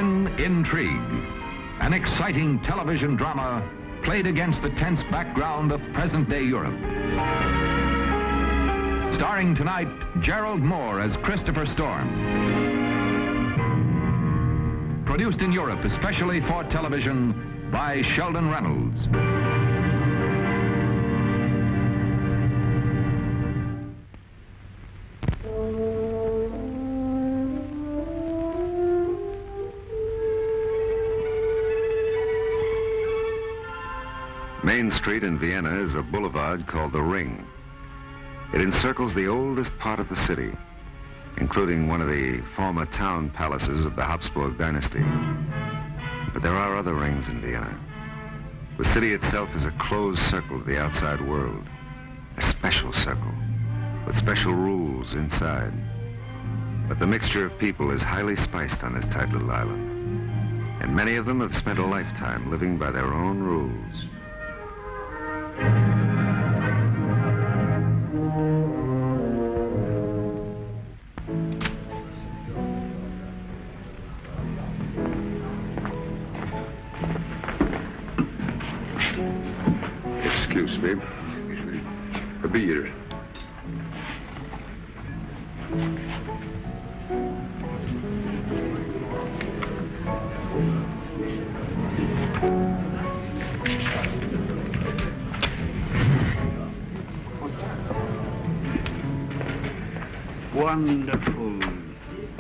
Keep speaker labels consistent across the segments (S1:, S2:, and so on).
S1: Modern Intrigue, an exciting television drama played against the tense background of present-day Europe. Starring tonight, Gerald Mohr as Christopher Storm. Produced in Europe especially for television by Sheldon Reynolds.
S2: Main Street in Vienna is a boulevard called the Ring. It encircles the oldest part of the city, including one of the former town palaces of the Habsburg dynasty. But there are other rings in Vienna. The city itself is a closed circle to the outside world, a special circle with special rules inside. But the mixture of people is highly spiced on this tight little island, and many of them have spent a lifetime living by their own rules.
S3: Excuse me. A beer.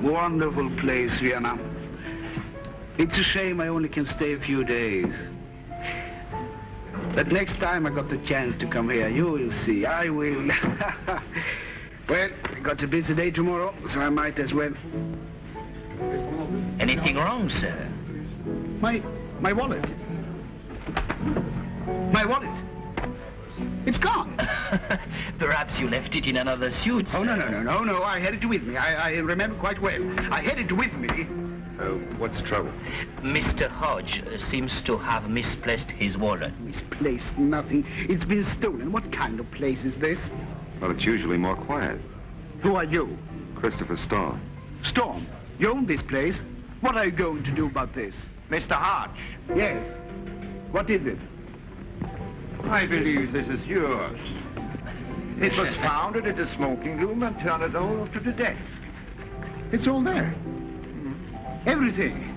S4: Wonderful place, Vienna. It's a shame I only can stay a few days. But next time I got the chance to come here, you will see, I will. Well, I got a busy day tomorrow, so I might as well.
S5: Anything wrong, sir?
S4: My wallet. My wallet. It's gone.
S5: Perhaps you left it in another suit, sir.
S4: Oh, no. I had it with me. I remember quite well. I had it with me.
S3: What's the trouble?
S5: Mr. Hodge seems to have misplaced his wallet.
S4: Misplaced nothing. It's been stolen. What kind of place is this?
S2: Well, it's usually more quiet.
S4: Who are you?
S2: Christopher Storm.
S4: Storm, you own this place? What are you going to do about this?
S6: Mr. Hodge.
S4: Yes. What is it?
S6: I believe this is yours. It was found in the smoking room and turned over to the desk.
S4: It's all there. Everything.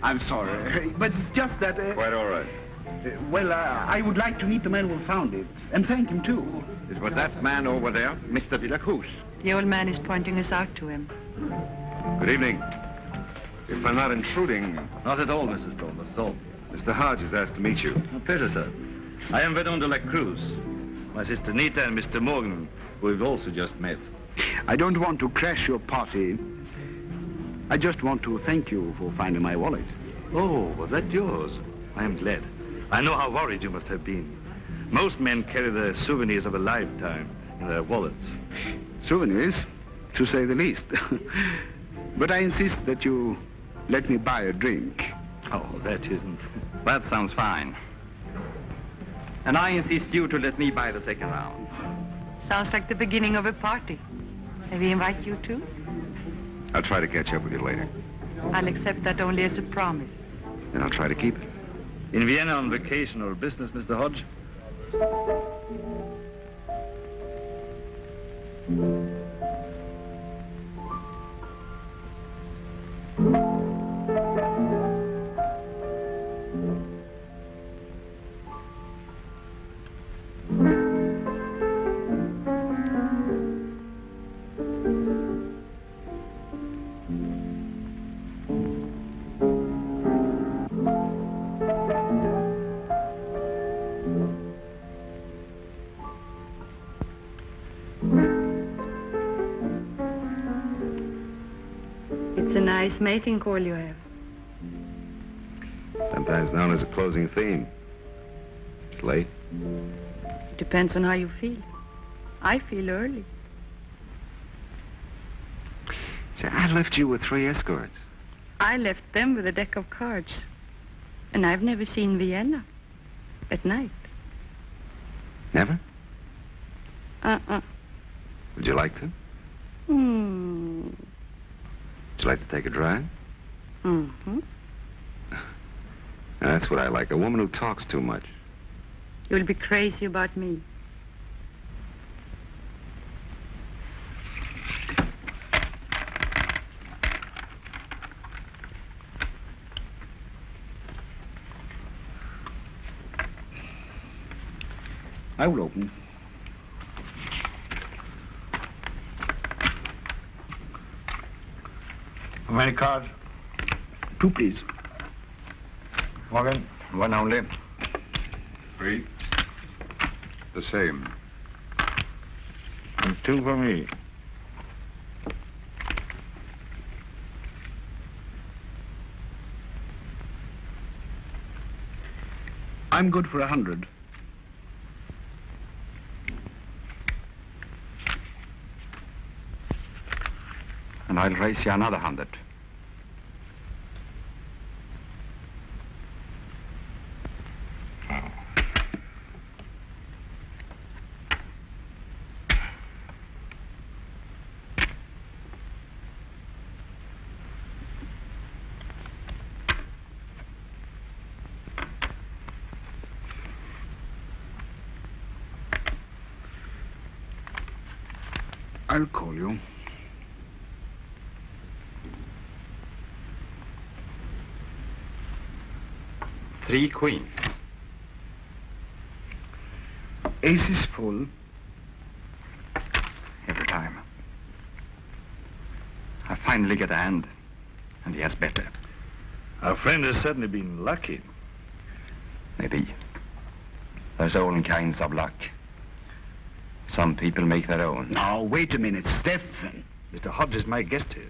S4: I'm sorry, but it's just that...
S3: Quite all right.
S4: I would like to meet the man who found it, and thank him, too.
S6: It was that man over there, Mr. Villacruz.
S7: The old man is pointing us out to him.
S2: Good evening. If I'm not intruding...
S8: Not at all, Mrs. Thor, not at all.
S2: Mr. Hodge has asked to meet you.
S8: A pleasure, sir. I am Vedon de la Cruz. My sister Nita and Mr. Morgan, who we've also just met.
S4: I don't want to crash your party. I just want to thank you for finding my wallet.
S8: Oh, was that yours? I am glad. I know how worried you must have been. Most men carry the souvenirs of a lifetime in their wallets.
S4: Souvenirs, to say the least. But I insist that you let me buy a drink.
S8: Oh, that isn't...
S9: That sounds fine. And I insist you to let me buy the second round.
S7: Sounds like the beginning of a party. May we invite you too?
S2: I'll try to catch up with you later.
S7: I'll accept that only as a promise.
S2: And I'll try to keep it.
S8: In Vienna on vacation or business, Mr. Hodge?
S7: Nice mating call you have.
S2: Sometimes known as a closing theme. It's late.
S7: Depends on how you feel. I feel early.
S2: See, I left you with 3 escorts.
S7: I left them with a deck of cards. And I've never seen Vienna. At night.
S2: Never?
S7: Uh-uh.
S2: Would you like to? Would you like to take a drive?
S7: Mm-hmm.
S2: That's what I like, a woman who talks too much.
S7: You'll be crazy about me.
S4: I will open.
S6: How many cards?
S4: 2, please.
S6: Morgan?
S9: One only.
S3: 3. The same.
S6: And 2 for me.
S4: I'm good for 100.
S9: And I'll raise you another 100.
S4: I'll call you.
S9: Three queens.
S4: Ace is full.
S9: Every time. I finally get a hand, and he has better.
S8: Our friend has certainly been lucky.
S9: Maybe. There's all kinds of luck. Some people make their own.
S4: Now, wait a minute, Stephen.
S8: Mr. Hodge is my guest here.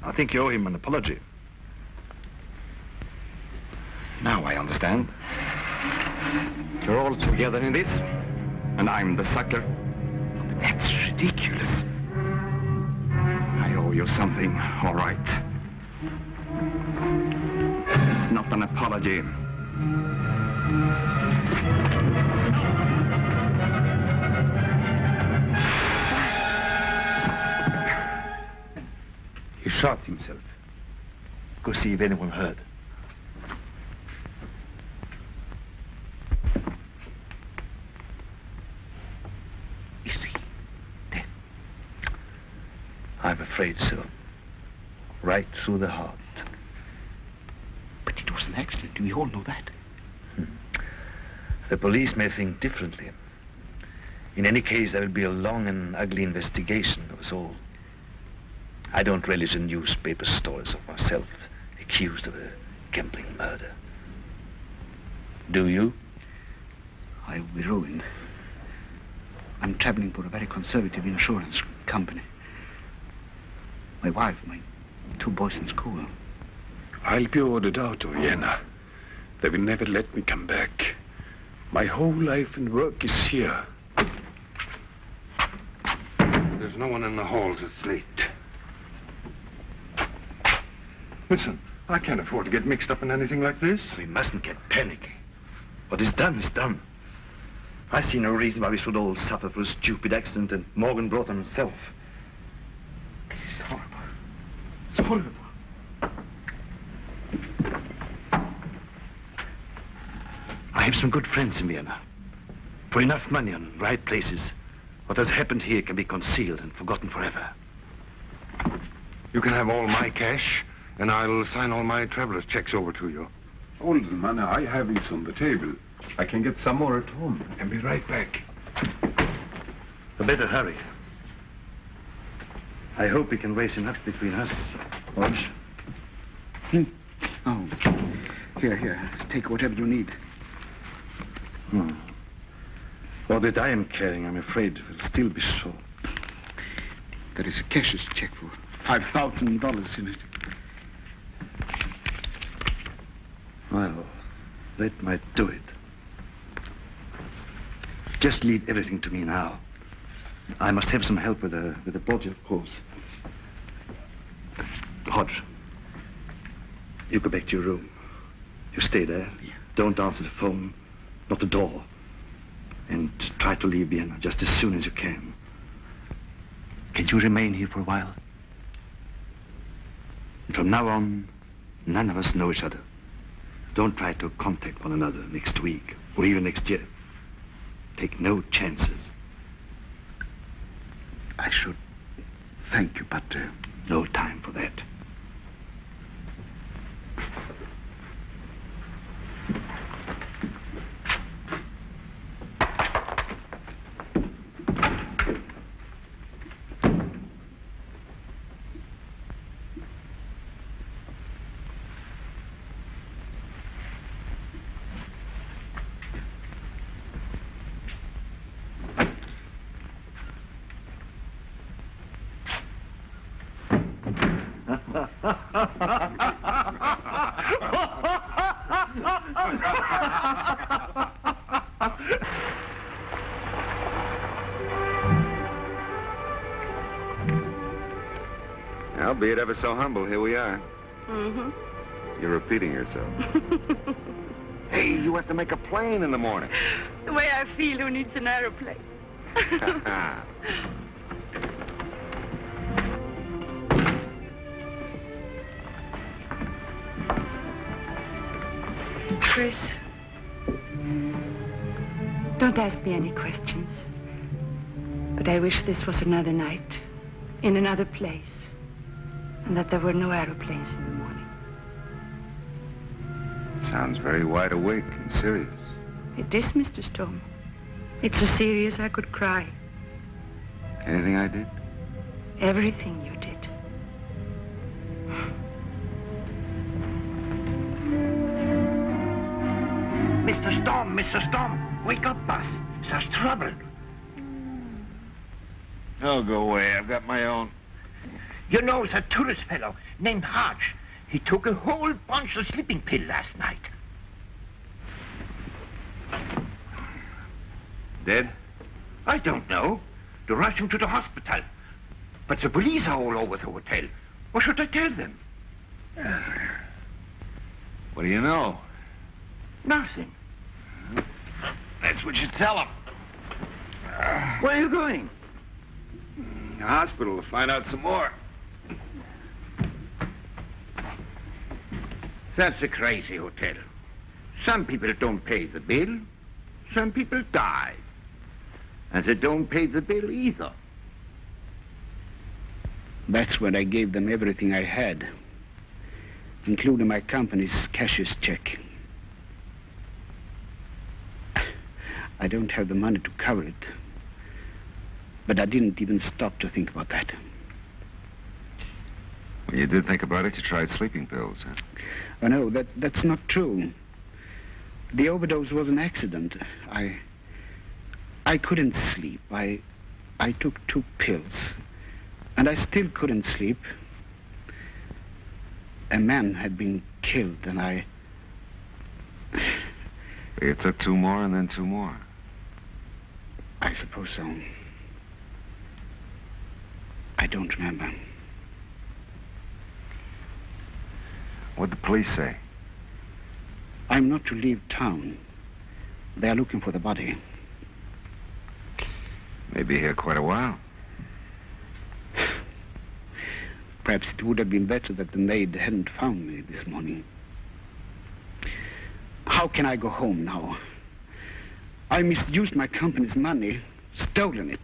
S8: I think you owe him an apology.
S9: Now I understand. You're all together in this, and I'm the sucker.
S4: That's ridiculous.
S9: I owe you something, all right. It's not an apology.
S6: He shot himself. Go see if anyone heard.
S4: Is he dead?
S6: I'm afraid so. Right through the heart.
S4: But it was an accident. We all know that.
S6: The police may think differently. In any case, there will be a long and ugly investigation of us all. I don't relish in newspaper stories of myself accused of a gambling murder. Do you?
S4: I will be ruined. I'm traveling for a very conservative insurance company. My wife, my 2 boys in school.
S3: I'll be ordered out of Vienna. They will never let me come back. My whole life and work is here. There's no one in the halls. It's late. Listen, I can't afford to get mixed up in anything like this.
S6: We mustn't get panicky. What is done is done. I see no reason why we should all suffer for a stupid accident that Morgan brought on himself.
S4: This is horrible. It's horrible.
S6: I have some good friends in Vienna. For enough money on right places, what has happened here can be concealed and forgotten forever.
S3: You can have all my cash, and I'll sign all my traveler's checks over to you.
S10: All the money I have is on the table. I can get some more at home.
S3: I'll be right back.
S6: The better hurry. I hope we can raise enough between us, Hodge.
S4: Oh, here. Take whatever you need.
S6: All that I am carrying, I'm afraid, will still be short.
S4: There is a cashier's check for $5,000 in it.
S6: Well, that might do it. Just leave everything to me now. I must have some help with the body, of course. Hodge, you go back to your room. You stay there.
S4: Yeah.
S6: Don't answer the phone, not the door. And try to leave Vienna just as soon as you can. Can you remain here for a while? And from now on, None of us know each other. Don't try to contact one another next week or even next year. Take no chances.
S4: I should thank you, but
S6: no time for that.
S2: Albeit ever so humble, here we are.
S7: Mm-hmm.
S2: You're repeating yourself. Hey, you have to make a plane in the morning.
S7: The way I feel, who needs an aeroplane? Chris, don't ask me any questions. But I wish this was another night, in another place, and that there were no aeroplanes in the morning.
S2: Sounds very wide awake and serious.
S7: It is, Mr. Storm. It's so serious I could cry.
S2: Anything I did?
S7: Everything you did.
S4: Mr. Storm, wake up, boss. There's trouble.
S2: Oh, go away. I've got my own.
S4: You know, it's a tourist fellow named Hodge. He took a whole bunch of sleeping pills last night.
S2: Dead?
S4: I don't know. They rushed him to the hospital. But the police are all over the hotel. What should I tell them?
S2: What do you know?
S4: Nothing.
S2: That's what you tell them.
S4: Where are you going?
S2: The hospital to find out some more.
S4: That's a crazy hotel. Some people don't pay the bill. Some people die. And they don't pay the bill either. That's when I gave them everything I had, including my company's cashier's check. I don't have the money to cover it. But I didn't even stop to think about that.
S2: When you did think about it, you tried sleeping pills, huh?
S4: Oh, no, that's not true. The overdose was an accident. I couldn't sleep. I took 2 pills. And I still couldn't sleep. A man had been killed, and I...
S2: You took 2 more and then 2 more.
S4: I suppose so. I don't remember.
S2: What'd the police say?
S4: I'm not to leave town. They are looking for the body.
S2: May be here quite a while.
S4: Perhaps it would have been better that the maid hadn't found me this morning. How can I go home now? I misused my company's money, stolen it.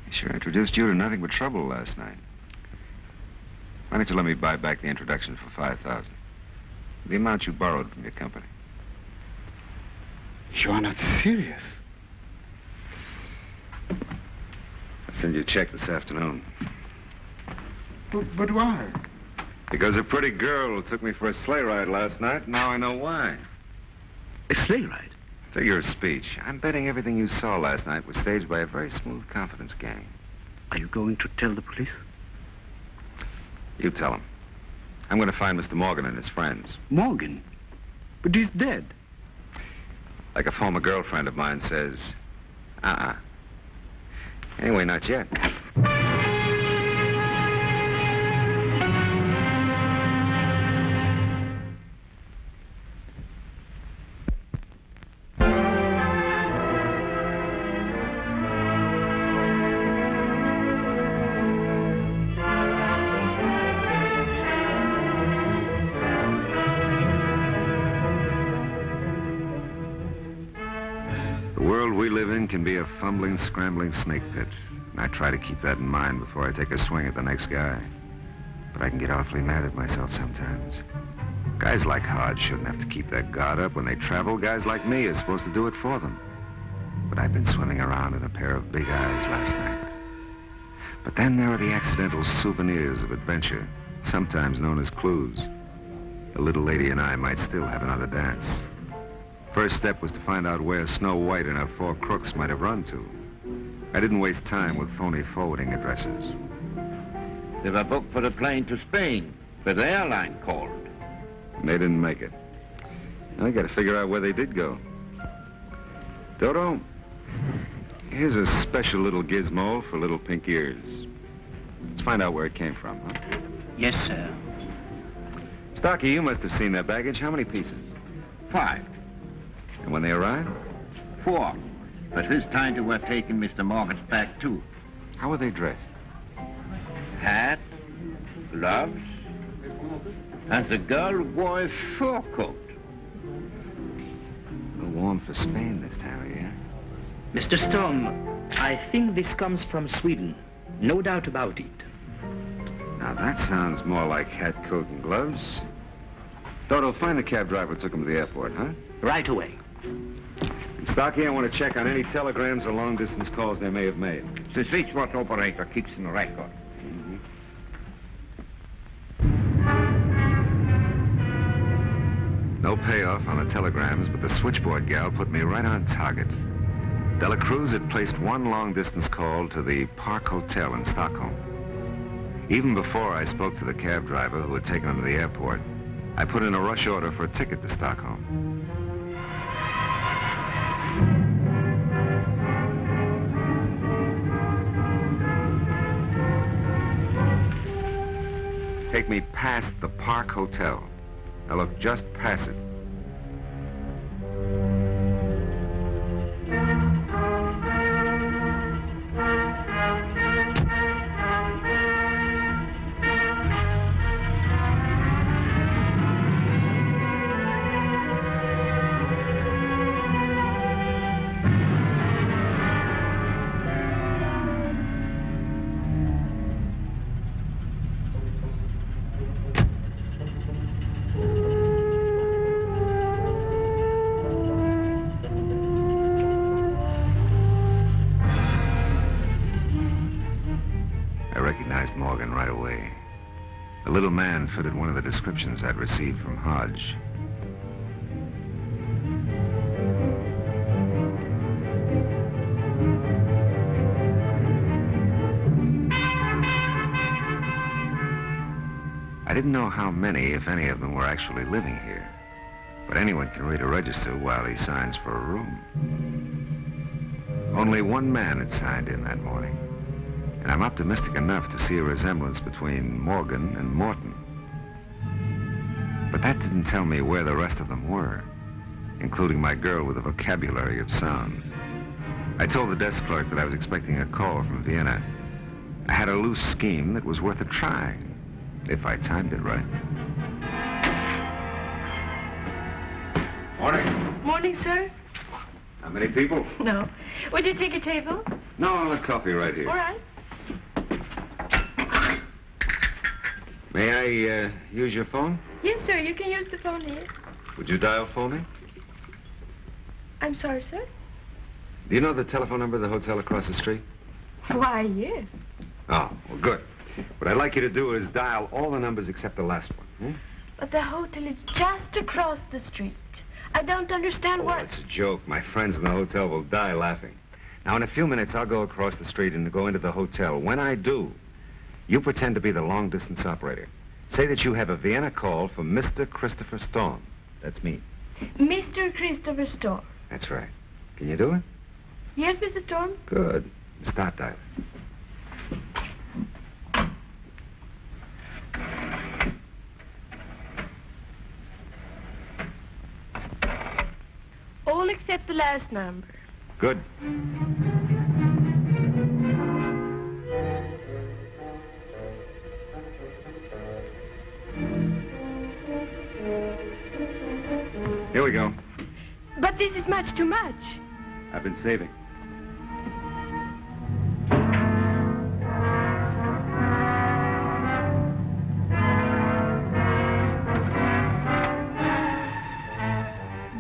S2: He sure introduced you to nothing but trouble last night. Why don't you let me buy back the introduction for $5,000? The amount you borrowed from your company.
S4: You are not serious.
S2: I'll send you a check this afternoon.
S4: But why?
S2: Because a pretty girl took me for a sleigh ride last night, and now I know why.
S4: A sleigh ride?
S2: Figure of speech. I'm betting everything you saw last night was staged by a very smooth confidence gang.
S4: Are you going to tell the police?
S2: You tell them. I'm going to find Mr. Morgan and his friends.
S4: Morgan? But he's dead.
S2: Like a former girlfriend of mine says, Anyway, not yet. we live in can be a fumbling, scrambling snake pit. And I try to keep that in mind before I take a swing at the next guy. But I can get awfully mad at myself sometimes. Guys like Hodge shouldn't have to keep their guard up when they travel. Guys like me are supposed to do it for them. But I've been swimming around in a pair of big eyes last night. But then there are the accidental souvenirs of adventure, sometimes known as clues. The little lady and I might still have another dance. First step was to find out where Snow White and her 4 crooks might have run to. I didn't waste time with phony forwarding addresses.
S11: They were booked for a plane to Spain, but the airline called.
S2: And they didn't make it. Now I gotta figure out where they did go. Dodo, here's a special little gizmo for little pink ears. Let's find out where it came from, huh?
S5: Yes, sir.
S2: Stocky, you must have seen that baggage. How many pieces?
S11: 5.
S2: And when they arrived?
S11: 4. But this time they were taking Mr. Morgan's bag, too.
S2: How were they dressed?
S11: Hat, gloves, and the girl wore a fur coat.
S2: A little warm for Spain this time of year.
S5: Mr. Storm, I think this comes from Sweden. No doubt about it.
S2: Now that sounds more like hat, coat, and gloves. Dodo, find the cab driver who took him to the airport, huh?
S5: Right away.
S2: And Stocky, I want to check on any telegrams or long-distance calls they may have made.
S11: The switchboard operator keeps in a record.
S2: No payoff on the telegrams, but the switchboard gal put me right on target. Dela Cruz had placed 1 long-distance call to the Park Hotel in Stockholm. Even before I spoke to the cab driver who had taken him to the airport, I put in a rush order for a ticket to Stockholm. Take me past the Park Hotel. Now look, just past it. Morgan right away. The little man fitted one of the descriptions I'd received from Hodge. I didn't know how many, if any of them, were actually living here. But anyone can read a register while he signs for a room. Only one man had signed in that morning. And I'm optimistic enough to see a resemblance between Morgan and Morton. But that didn't tell me where the rest of them were, including my girl with a vocabulary of sounds. I told the desk clerk that I was expecting a call from Vienna. I had a loose scheme that was worth a try, if I timed it right. Morning.
S7: Morning, sir.
S2: How many people?
S7: No. Would you take a table?
S2: No, I'll have coffee right here.
S7: All right.
S2: May I use your phone?
S7: Yes, sir. You can use the phone here.
S2: Would you dial for me?
S7: I'm sorry, sir.
S2: Do you know the telephone number of the hotel across the street?
S7: Why, yes.
S2: Oh, well, good. What I'd like you to do is dial all the numbers except the last one. Hmm?
S7: But the hotel is just across the street. I don't understand what...
S2: It's a joke. My friends in the hotel will die laughing. Now, in a few minutes, I'll go across the street and go into the hotel. When I do, you pretend to be the long-distance operator. Say that you have a Vienna call from Mr. Christopher Storm. That's me.
S7: Mr. Christopher Storm.
S2: That's right. Can you do it?
S7: Yes, Mr. Storm.
S2: Good. Start dialing.
S7: All except the last number.
S2: Good. Here we go.
S7: But this is much too much.
S2: I've been saving.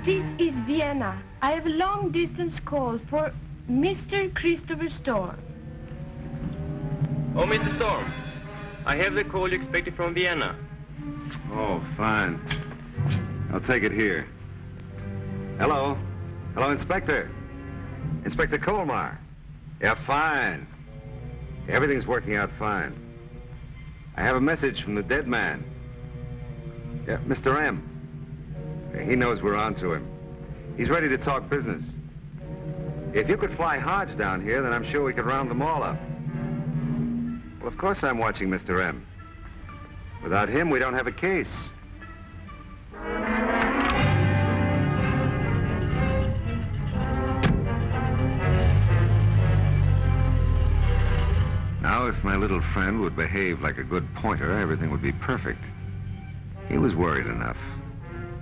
S12: This is Vienna. I have a long-distance call for Mr. Christopher Storm.
S13: Oh, Mr. Storm, I have the call you expected from Vienna.
S2: Oh, fine. I'll take it here. Hello? Hello, Inspector. Inspector Colmar. Yeah, fine. Everything's working out fine. I have a message from the dead man. Yeah, Mr. M. Yeah, he knows we're on to him. He's ready to talk business. If you could fly Hodge down here, then I'm sure we could round them all up. Well, of course I'm watching Mr. M. Without him, we don't have a case. Now, if my little friend would behave like a good pointer, everything would be perfect. He was worried enough.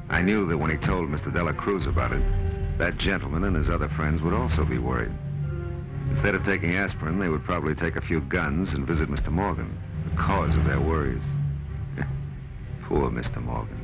S2: I knew that when he told Mr. Dela Cruz about it, that gentleman and his other friends would also be worried. Instead of taking aspirin, they would probably take a few guns and visit Mr. Morgan, the cause of their worries. Poor Mr. Morgan.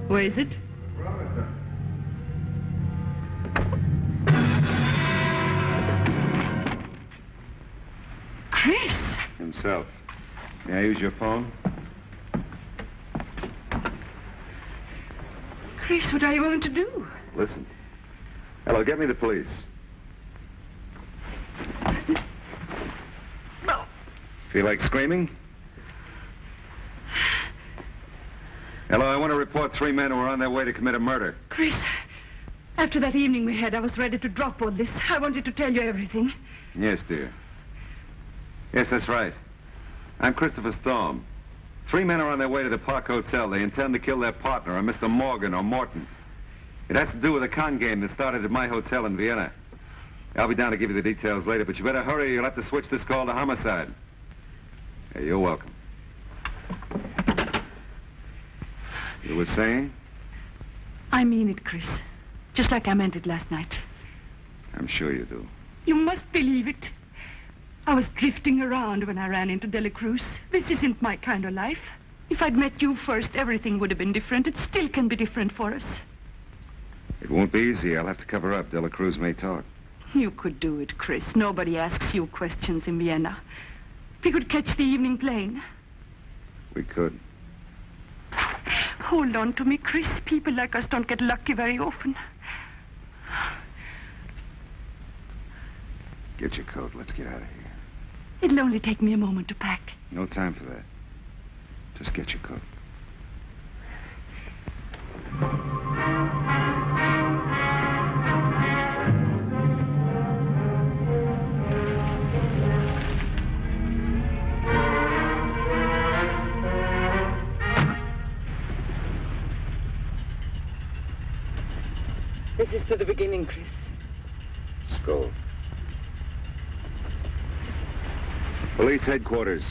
S7: Where is it? Chris!
S2: Himself. May I use your phone?
S7: Chris, what are you going to do?
S2: Listen. Hello, get me the police.
S7: No.
S2: Feel like screaming? Hello, I want to report 3 men who are on their way to commit a murder.
S7: Chris, after that evening we had, I was ready to drop all this. I wanted to tell you everything.
S2: Yes, dear. Yes, that's right. I'm Christopher Storm. 3 men are on their way to the Park Hotel. They intend to kill their partner, or Mr. Morgan or Morton. It has to do with a con game that started at my hotel in Vienna. I'll be down to give you the details later, but you better hurry or you'll have to switch this call to homicide. Hey, you're welcome. You were saying?
S7: I mean it, Chris. Just like I meant it last night.
S2: I'm sure you do.
S7: You must believe it. I was drifting around when I ran into Daly Cruz. This isn't my kind of life. If I'd met you first, everything would have been different. It still can be different for us.
S2: It won't be easy. I'll have to cover up. Daly Cruz may talk.
S7: You could do it, Chris. Nobody asks you questions in Vienna. We could catch the evening plane.
S2: We could.
S7: Hold on to me, Chris. People like us don't get lucky very often.
S2: Get your coat. Let's get out of here.
S7: It'll only take me a moment to pack.
S2: No time for that. Just get your coat.
S7: This is to the beginning, Chris.
S2: Skull. Police headquarters.